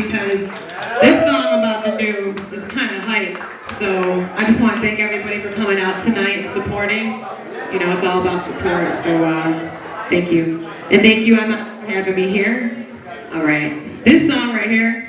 because this song I'm about to do is kind of hype. So I just want to thank everybody for coming out tonight and supporting. You know, it's all about support, so thank you. And thank you, Emma, for having me here. All right, this song right here,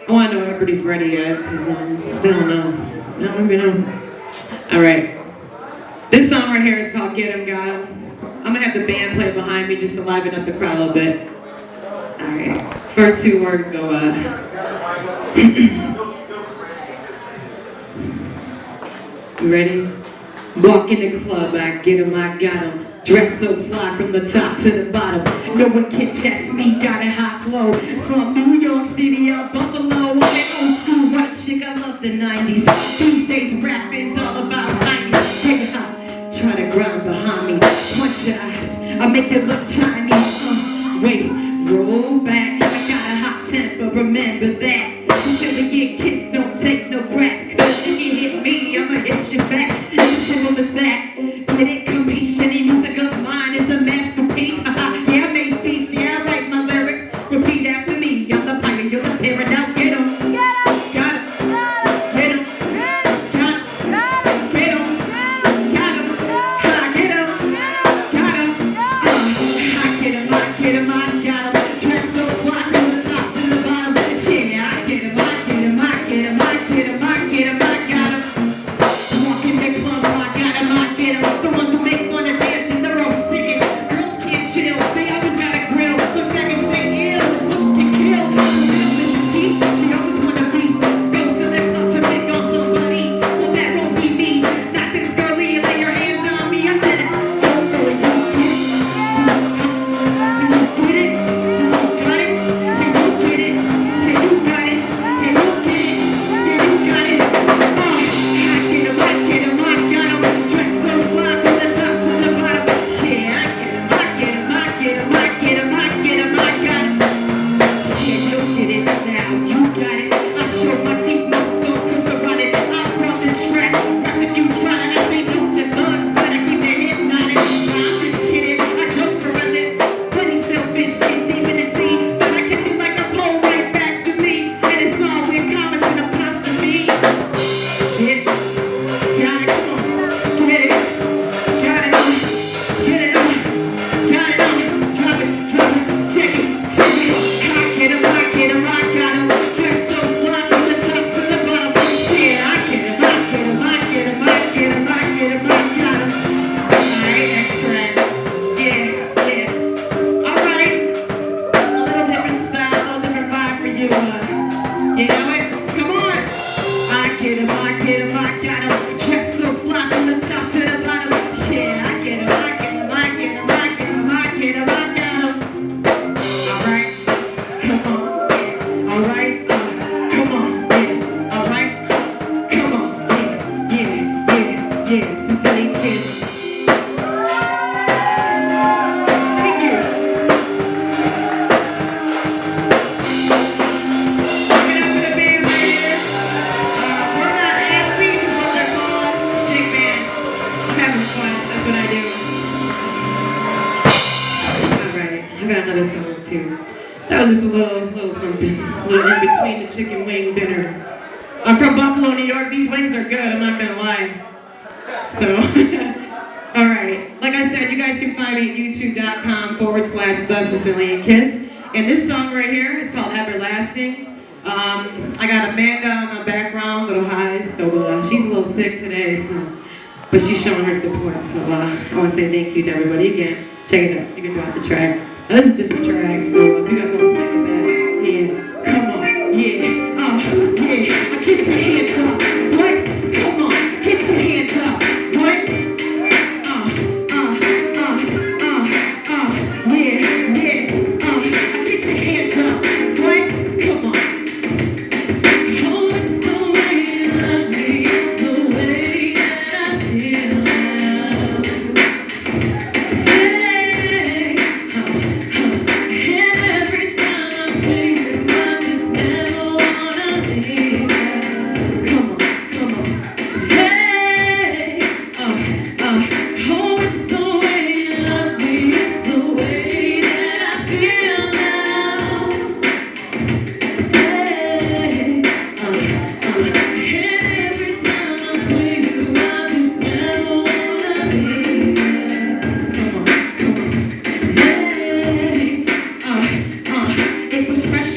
I want to know if everybody's ready yet, because they don't know. I don't even know. All right, this song right here is called Get 'Em, Got 'Em. I'm going to have the band play behind me just to liven up the crowd a little bit. All right, first two words go, You ready? Walk in the club, I get 'em, I got 'em. Dress so fly from the top to the bottom. No one can test me, got a high flow. From New York City up Buffalo. I'm an old school white chick, I love the 90s. These days rap is all about 90s. Hey, try to grind behind me. Punch your eyes, I make it look Chinese. Wait, roll back, I got a hot temper, remember that. Sicilian Kiss, don't take no crap. Cause if you hit me, I'ma hit you back. It's as simple as that. Get it, capiche? Any music of mine is a masterpiece. Yeah, I make beats, yeah, I write my lyrics. Repeat after me, I'm the pilot, you're the parent. Now get 'em, got 'em, get 'em, got 'em, get 'em, got 'em, get 'em, got 'em, I get 'em, I get 'em, I got 'em. Dress so fly from the top to the bottom. Yeah, I get 'em, I get 'em, I get 'em, I get 'em, I get 'em, I got 'em. Walk in the club, I got 'em, I get 'em. The ones who make fun of dancing, they're always singing. Girls can't chill, they always got a grill. Look back and say, ew, looks can kill. The real Mrs. T, she always wanna be. Goes to the club to pick on somebody. Well, that won't be me. Not this girly, lay your hands on me. I said it. Do you get it? Do you get it? Do you got it? Can you get it? Can you got it? Can you get it? Can you got it? I get 'em, I get 'em, I got 'em. Dress so fly from the top to the bottom. Yeah, I get 'em, I get 'em, I get 'em, I get 'em, I get 'em, I got 'em. Yeah, you get it now, you got it. I show my teeth, no scope, cause I run it. I run the track, rest if you try to. I say no, the bugs better keep their heads nodded. I'm just kidding, I joke for a living. Plenty selfish, get deep in the sea. But I catch it like a pole right back to me. And it's all with commas and apostrophe. Get it, got it, come on, get it, got it, get it, got it, drop it, check it, check it. I get 'em, I get 'em, I got 'em. Dress so fly from the top to the bottom. Yeah, I get 'em, I get 'em, I get 'em, I get 'em, I get 'em, I got 'em. Alright, next track. Yeah, yeah. Alright, a little different style, a little different vibe for you. You know it? Come on. I get 'em, I get 'em, I got 'em. Dress so fly from the top to the bottom. Yeah, I get 'em, I get 'em, I get 'em, I get 'em, I get 'em, I got 'em. Alright, come on. Alright, come on. Yeah, alright, come on. Yeah. Sicilian Kiss. Thank you. Give it up for the band right here. We're not athletes, is what they're called. Stick band. I'm having fun. That's what I do. Alright, I got another song too. That was just a little something. A little in between the chicken wing dinner. I'm from Buffalo, New York. These wings are good, I'm not gonna lie. So, alright. Like I said, you guys can find me at youtube.com/The Sicilian Kiss. And this song right here is called Everlasting. I got Amanda on the background, little highs, so she's a little sick today, but she's showing her support, so I want to say thank you to everybody again. Check it out, you can drop the track. Now, this is just a track, so if you guys want to play it back, yeah, come on, yeah, get your hands up, what? Come on, get your hands up, what? Yeah, get your hands up, what? Come on. Oh, it's the way you love me, it's the way that I feel now. Hey, and every time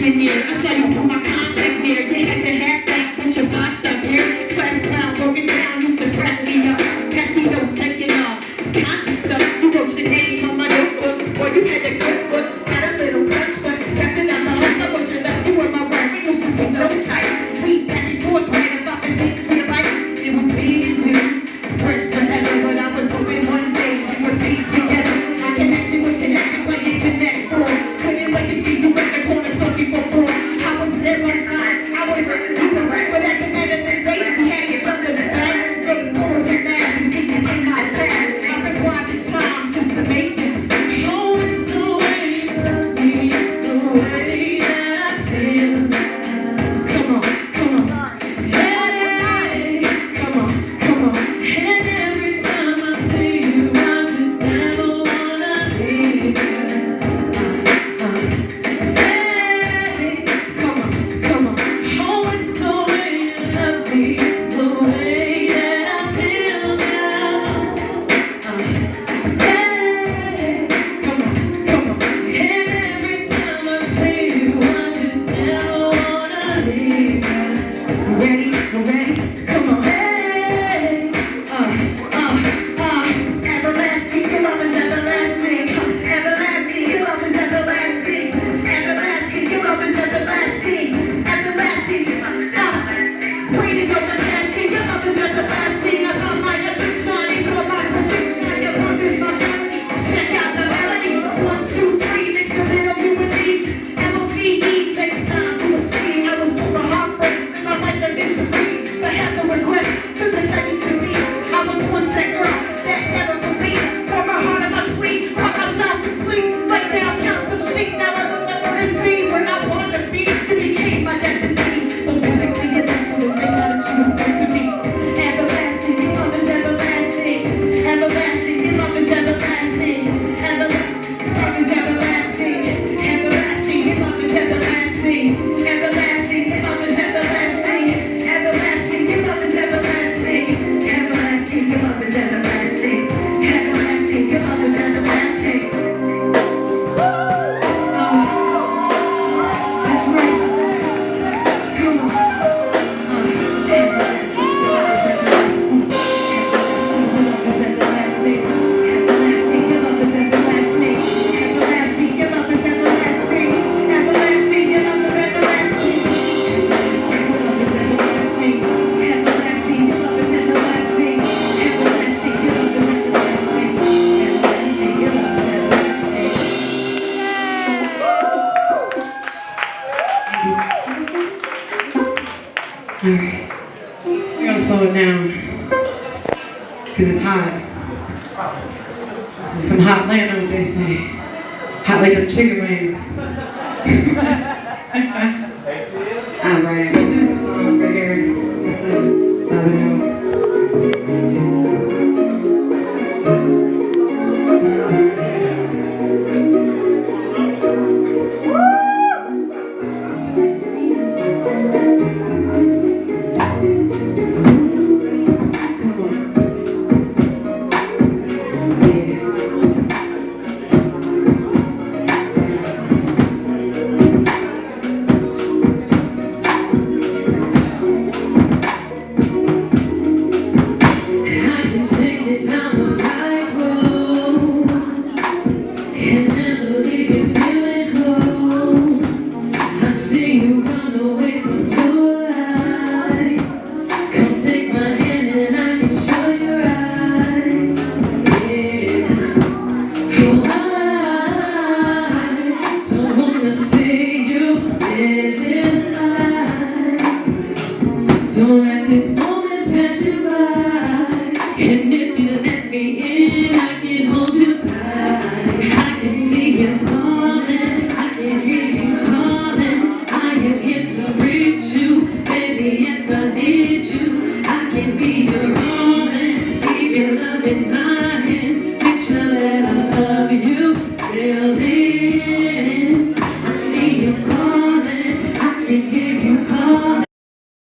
freshman year. I saw you through my contact mirror. They had your hair back, put your box up here. Class clown, broken down, used to crack me up. Pass me notes, taking off. Constant stuff, you wrote your name on my notebook. Or you had a good book, had a little crush, but wrapped it up the house. I wrote your love, you were my work. We used to be so tight. We back and forth, praying about the things we like. It was me and you, friends forever, but I was hoping one day we would be together. Our connection was connected, but you connect for. Couldn't wait to see you at the corner, so before born. I was there one time, I was ready to the right, but at the end of the day, we had each other's back. Looking forward to that, you see it in my path. I've been watching times just to make it. Oh, it's the way you love me, it's the way that I feel. Come on, come on. Hey, come on, come on. And every time I see you, I just never wanna leave you. Hey, come on, come on. Oh, it's the way you love me, it's the way that I feel now. Hey, come on, come on. And every time I see you, I just never wanna leave you. You ready? You ready? Come on. Hey, everlasting, your love is everlasting. Everlasting, your love is everlasting. Everlasting, your love is everlasting. Everlasting, great is everlasting. Your love is everlasting. I love my ever shining, for my protection. Your love is my melody. Check out the melody. 1, 2, 3, mix the middle, you and me. M-O-V-E takes time to see. I was full of heartbreaks, and my life and misery. But had no regrets, 'cause they led you to me. I was once that girl that never believed. Pour my heart on my sleeve, rock myself to sleep. Right now, count some sheep. Now I look up and see where I want to be. You became my destiny. But physically and mentally, they got to choose to me. Everlasting, your love is everlasting. Everlasting, your love is everlasting. Love is everlasting. Everlasting, your love is everlasting. Everlasting, your love is everlasting. Everlasting, your love is everlasting. Everlasting, your love is everlasting. Everlasting, your love is everlasting. That's right. Come on. Everlasting, your love is everlasting. Everlasting, your love is everlasting. Everlasting, your love is everlasting. Everlasting, your love is everlasting. Everlasting, your love is everlasting. Everlasting, your love is everlasting. Everlasting, your love is everlasting. Everlasting, your love is everlasting. Alright, we're gonna slow it down because it's hot. This is some hot land, they say. Hot like them chicken wings. Alright, this song right here. Listen, I don't know. Don't let this moment pass you by. And if you let me in, I can hold you tight. I can see you falling, I can hear you calling. I am here to reach you, baby, yes I need you. I can be your all and leave your love in my hand. Picture that I love you till the end. I see you falling, I can hear you calling.